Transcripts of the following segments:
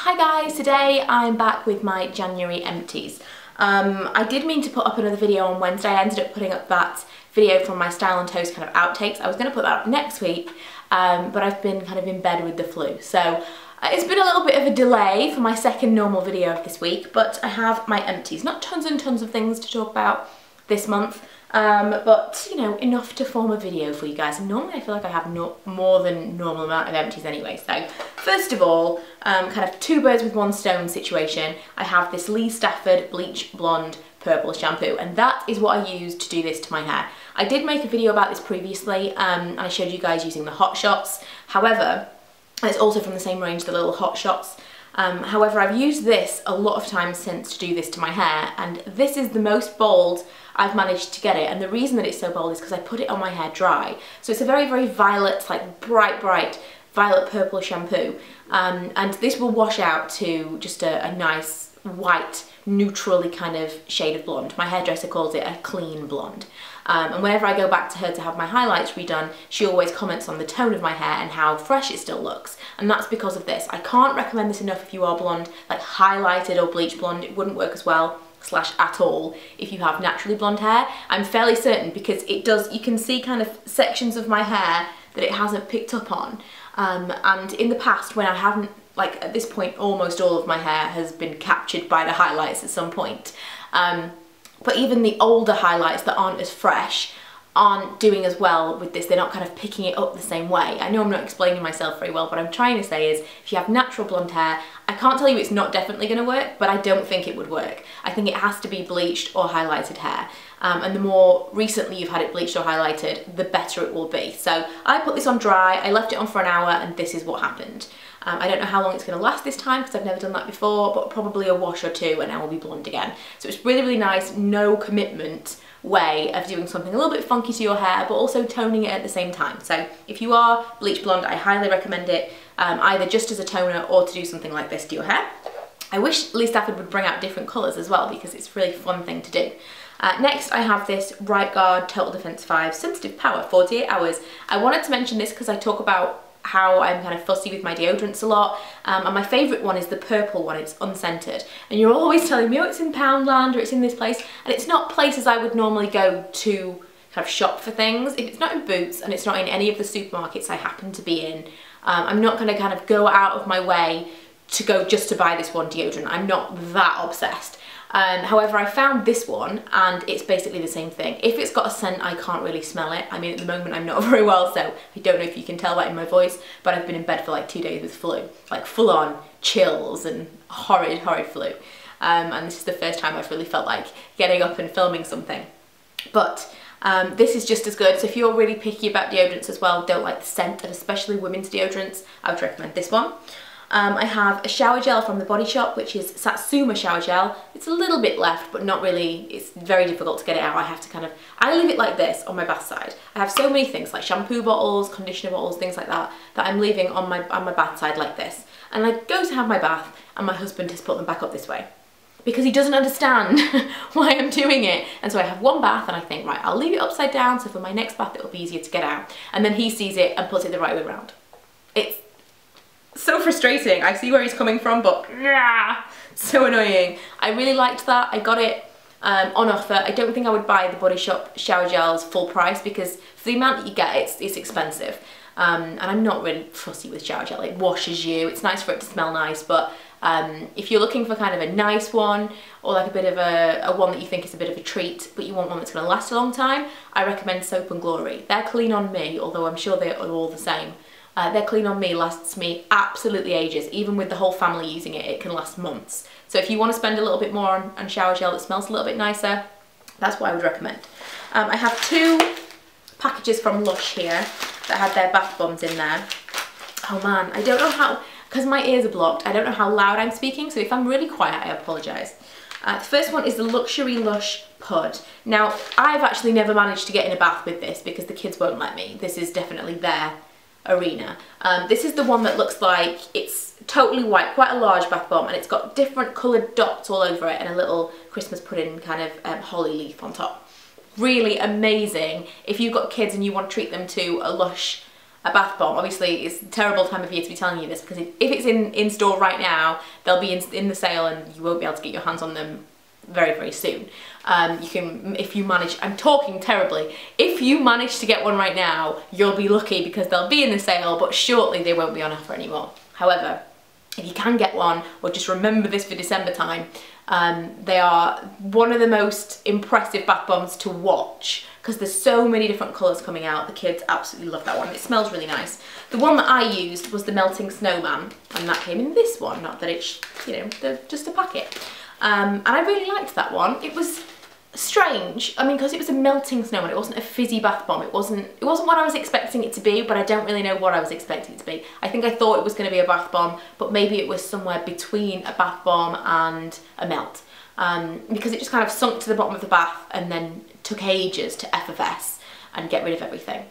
Hi guys, today I'm back with my January empties. I did mean to put up another video on Wednesday. I ended up putting up that video from my Style on Toast kind of outtakes. I was going to put that up next week, but I've been kind of in bed with the flu. So it's been a little bit of a delay for my second normal video of this week, but I have my empties. Not tons and tons of things to talk about this month, but you know, enough to form a video for you guys. And normally I feel like I have more than normal amount of empties anyway. So first of all, kind of two birds with one stone situation. I have this Stafford Bleach Blonde Purple shampoo, and that is what I use to do this to my hair. I did make a video about this previously, and I showed you guys using the Hot Shots. However, it's also from the same range, the little Hot Shots. However, I've used this a lot of times since to do this to my hair, and this is the most bold I've managed to get it. And the reason that it's so bold is because I put it on my hair dry. So it's a very, very violet, like bright violet purple shampoo. And this will wash out to just a nice white, neutrally kind of shade of blonde. My hairdresser calls it a clean blonde. And whenever I go back to her to have my highlights redone, she always comments on the tone of my hair and how fresh it still looks. And that's because of this. I can't recommend this enough if you are blonde, like highlighted or bleach blonde. It wouldn't work as well / at all if you have naturally blonde hair. I'm fairly certain, because it does, you can see kind of sections of my hair that it hasn't picked up on. And in the past, when I haven't, like at this point, almost all of my hair has been captured by the highlights at some point. But even the older highlights that aren't as fresh aren't doing as well with this. They're not kind of picking it up the same way. I know I'm not explaining myself very well. What I'm trying to say is, if you have natural blonde hair, I can't tell you it's not definitely going to work, but I don't think it would work. I think it has to be bleached or highlighted hair. And the more recently you've had it bleached or highlighted, the better it will be. So I put this on dry, I left it on for an hour, and this is what happened. I don't know how long it's going to last this time, because I've never done that before, but probably a wash or two and I will be blonde again. So it's really, really nice, no commitment way of doing something a little bit funky to your hair, but also toning it at the same time. So if you are bleach blonde, I highly recommend it, either just as a toner or to do something like this to your hair. I wish Stafford would bring out different colours as well, because it's a really fun thing to do. Next, I have this Right Guard Total Defense 5 Sensitive Power 48 Hours. I wanted to mention this because I talk about how I'm kind of fussy with my deodorants a lot, and my favourite one is the purple one. It's unscented, and you're always telling me, oh, it's in Poundland or it's in this place, and it's not places I would normally go to kind of shop for things. If it's not in Boots and it's not in any of the supermarkets I happen to be in, I'm not going to kind of go out of my way to go just to buy this one deodorant. I'm not that obsessed. However, I found this one, and it's basically the same thing. If it's got a scent, I can't really smell it. I mean, at the moment I'm not very well, so I don't know if you can tell that in my voice, but I've been in bed for like 2 days with flu, like full on chills and horrid flu. And this is the first time I've really felt like getting up and filming something. But this is just as good. So if you're really picky about deodorants as well, don't like the scent, and especially women's deodorants, I would recommend this one. I have a shower gel from the Body Shop, which is Satsuma shower gel. It's a little bit left, but not really. It's very difficult to get it out. I have to kind of, I leave it like this on my bath side. I have so many things like shampoo bottles, conditioner bottles, things like that, that I'm leaving on my bath side like this. And I go to have my bath, and my husband has put them back up this way, because he doesn't understand why I'm doing it. And so I have one bath, and I think, right, I'll leave it upside down, so for my next bath it'll be easier to get out. And then he sees it and puts it the right way around. It's so frustrating. I see where he's coming from, but yeah, so annoying. I really liked that. I got it on offer. I don't think I would buy the Body Shop shower gels full price, because for the amount that you get, it's expensive. And I'm not really fussy with shower gel. It washes you. It's nice for it to smell nice, but if you're looking for kind of a nice one, or like a bit of a one that you think is a bit of a treat, but you want one that's going to last a long time, I recommend Soap and Glory. They're clean on me, although I'm sure they're all the same. They're clean on me, lasts me absolutely ages. Even with the whole family using it, it can last months. So if you want to spend a little bit more on shower gel that smells a little bit nicer, that's what I would recommend. I have 2 packages from Lush here that had their bath bombs in there. Oh man, I don't know how, because my ears are blocked, I don't know how loud I'm speaking, so if I'm really quiet, I apologise. The first one is the Luxury Lush Pud. Now, I've actually never managed to get in a bath with this because the kids won't let me. This is definitely their arena. This is the one that looks like it's totally white, quite a large bath bomb, and it's got different coloured dots all over it and a little Christmas pudding kind of holly leaf on top. Really amazing if you've got kids and you want to treat them to a Lush a bath bomb. Obviously it's a terrible time of year to be telling you this, because if it's in store right now, they'll be in the sale and you won't be able to get your hands on them very, very soon. You can, if you manage, I'm talking terribly, if you manage to get one right now, you'll be lucky because they'll be in the sale, but shortly they won't be on offer anymore. However, if you can get one, or just remember this for December time, they are one of the most impressive bath bombs to watch, because there's so many different colours coming out. The kids absolutely love that one. It smells really nice. The one that I used was the Melting Snowman, and that came in this one, not that it's, you know, just a packet. And I really liked that one. It was strange, I mean, because it was a melting snowman, it wasn't a fizzy bath bomb, it wasn't what I was expecting it to be, but I don't really know what I was expecting it to be. I think I thought it was going to be a bath bomb, but maybe it was somewhere between a bath bomb and a melt, because it just kind of sunk to the bottom of the bath and then took ages to effervesce and get rid of everything.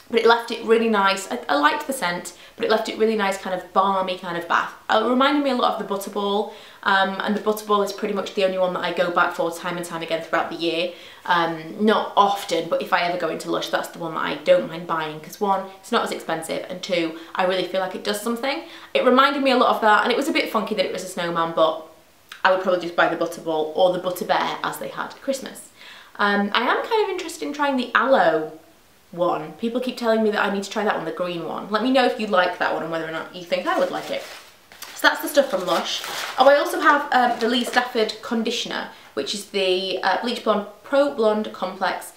But it left it really nice. I liked the scent, but it left it really nice, kind of balmy kind of bath. It reminded me a lot of the Butterball, and the Butterball is pretty much the only one that I go back for time and time again throughout the year. Not often, but if I ever go into Lush, that's the one that I don't mind buying, because one, it's not as expensive, and two, I really feel like it does something. It reminded me a lot of that, and it was a bit funky that it was a snowman, but I would probably just buy the Butterball or the Butter Bear as they had at Christmas. I am kind of interested in trying the Aloe one. People keep telling me that I need to try that one, the green one. Let me know if you like that one and whether or not you think I would like it. So that's the stuff from Lush. Oh, I also have the Stafford conditioner, which is the Bleach Blonde Pro Blonde Complex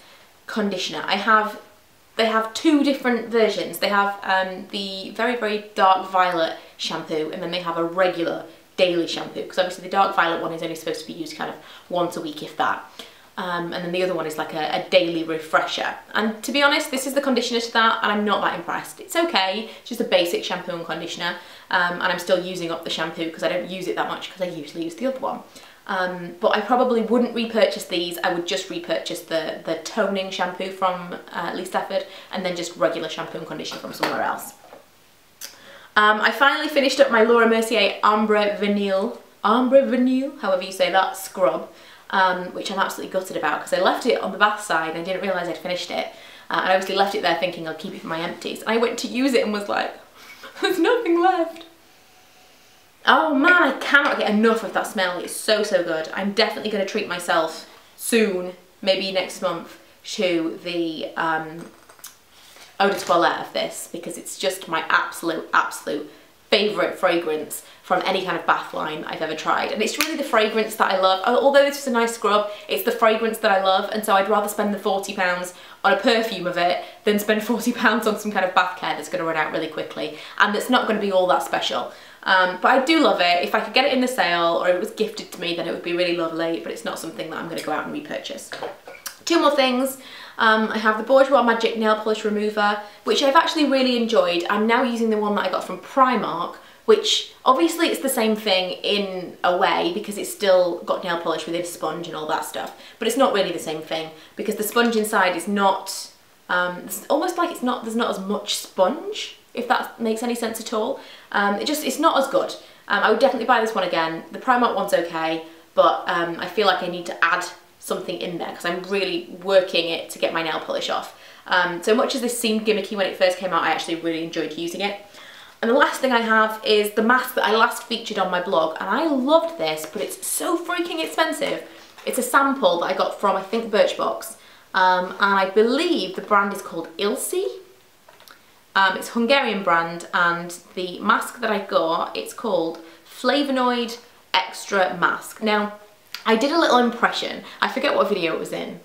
conditioner. They have two different versions. They have the very, very dark violet shampoo, and then they have a regular daily shampoo, because obviously the dark violet one is only supposed to be used kind of once a week, if that. And then the other one is like a daily refresher. And to be honest, this is the conditioner to that, and I'm not that impressed. It's okay, it's just a basic shampoo and conditioner, and I'm still using up the shampoo because I don't use it that much, because I usually use the other one. But I probably wouldn't repurchase these. I would just repurchase the toning shampoo from Stafford, and then just regular shampoo and conditioner from somewhere else. I finally finished up my Laura Mercier Ambre Vanille, however you say that, scrub. Which I'm absolutely gutted about, because I left it on the bath side and I didn't realise I'd finished it. I obviously left it there thinking I'll keep it for my empties. And I went to use it and was like, there's nothing left. Oh man, I cannot get enough of that smell. It's so, so good. I'm definitely going to treat myself soon, maybe next month, to the eau de toilette of this, because it's just my absolute favourite fragrance from any kind of bath line I've ever tried. And it's really the fragrance that I love. Although this was a nice scrub, it's the fragrance that I love, and so I'd rather spend the £40 on a perfume of it than spend £40 on some kind of bath care that's going to run out really quickly and that's not going to be all that special. But I do love it. If I could get it in the sale, or if it was gifted to me, then it would be really lovely, but it's not something that I'm going to go out and repurchase. Two more things. I have the Bourjois Magic Nail Polish Remover, which I've actually really enjoyed. I'm now using the one that I got from Primark, which obviously it's the same thing in a way, because it's still got nail polish within a sponge and all that stuff, but it's not really the same thing, because the sponge inside is not, it's almost like there's not as much sponge, if that makes any sense at all. It's not as good. I would definitely buy this one again. The Primark one's okay, but I feel like I need to add something in there, because I'm really working it to get my nail polish off. So much as this seemed gimmicky when it first came out, I actually really enjoyed using it. And the last thing I have is the mask that I last featured on my blog, and I loved this, but it's so freaking expensive. It's a sample that I got from, I think, Birchbox, and I believe the brand is called Ilsci. It's a Hungarian brand, and the mask that I got, it's called Flavanoid Extra Mask. Now, I did a little impression. I forget what video it was in.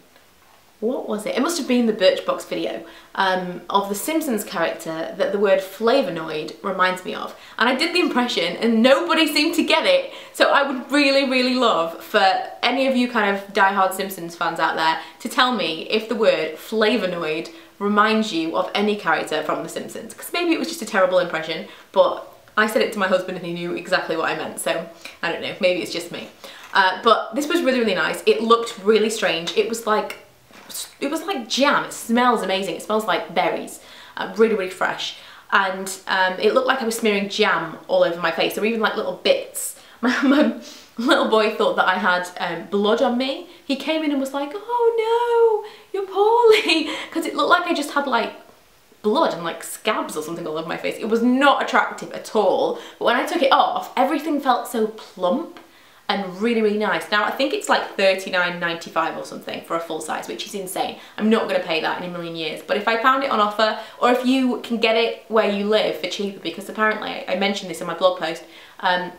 What was it? It must have been the Birchbox video of the Simpsons character that the word flavonoid reminds me of. And I did the impression and nobody seemed to get it. So I would really, really love for any of you kind of diehard Simpsons fans out there to tell me if the word flavonoid reminds you of any character from the Simpsons. Because maybe it was just a terrible impression, but I said it to my husband and he knew exactly what I meant. So I don't know, maybe it's just me. But this was really, really nice. It looked really strange. It was like jam. It smells amazing. It smells like berries, really, really fresh. And it looked like I was smearing jam all over my face. There were even like little bits. My little boy thought that I had blood on me. He came in and was like, oh no, you're poorly. Because it looked like I just had like blood and like scabs or something all over my face. It was not attractive at all. But when I took it off, everything felt so plump and really, really nice. Now I think it's like $39.95 or something for a full size, which is insane. I'm not gonna pay that in a million years. But if I found it on offer, or if you can get it where you live for cheaper, because apparently, I mentioned this in my blog post, and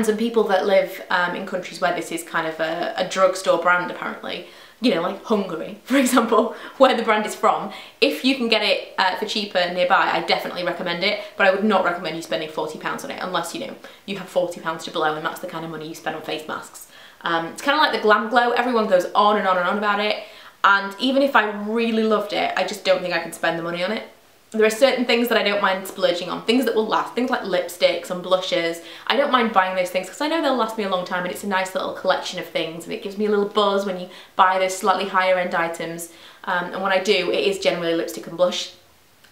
some people that live in countries where this is kind of a drugstore brand apparently, you know, like Hungary, for example, where the brand is from. If you can get it for cheaper nearby, I definitely recommend it, but I would not recommend you spending £40 on it unless, you know, you have £40 to blow and that's the kind of money you spend on face masks. It's kind of like the Glam Glow. Everyone goes on and on and on about it, and even if I really loved it, I just don't think I can spend the money on it. There are certain things that I don't mind splurging on, things that will last, things like lipsticks and blushes. I don't mind buying those things because I know they'll last me a long time, and it's a nice little collection of things, and it gives me a little buzz when you buy those slightly higher end items. And when I do, it is generally lipstick and blush.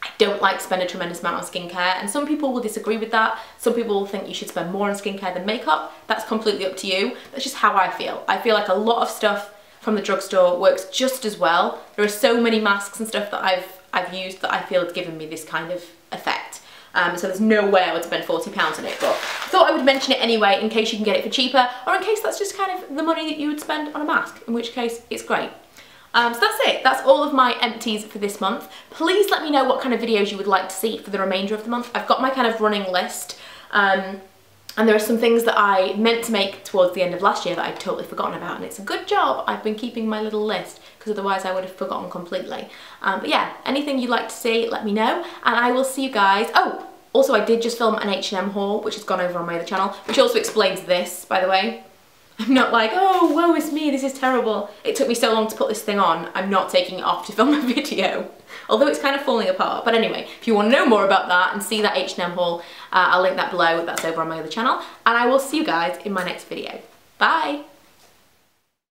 I don't like to spend a tremendous amount on skincare, and some people will disagree with that. Some people will think you should spend more on skincare than makeup. That's completely up to you. That's just how I feel. I feel like a lot of stuff from the drugstore works just as well. There are so many masks and stuff that I've used that I feel it's given me this kind of effect. So there's no way I would spend £40 on it, but I thought I would mention it anyway in case you can get it for cheaper, or in case that's just kind of the money that you would spend on a mask, in which case it's great. So that's it. That's all of my empties for this month. Please let me know what kind of videos you would like to see for the remainder of the month. I've got my kind of running list, and there are some things that I meant to make towards the end of last year that I'd totally forgotten about, and it's a good job I've been keeping my little list, because otherwise I would have forgotten completely. But yeah, anything you'd like to see, let me know, and I will see you guys. Oh, also I did just film an H&M haul, which has gone over on my other channel, which also explains this, by the way. I'm not like, oh, woe is me, this is terrible. It took me so long to put this thing on, I'm not taking it off to film a video. Although it's kind of falling apart. But anyway, if you want to know more about that and see that H&M haul, I'll link that below. That's over on my other channel. And I will see you guys in my next video. Bye!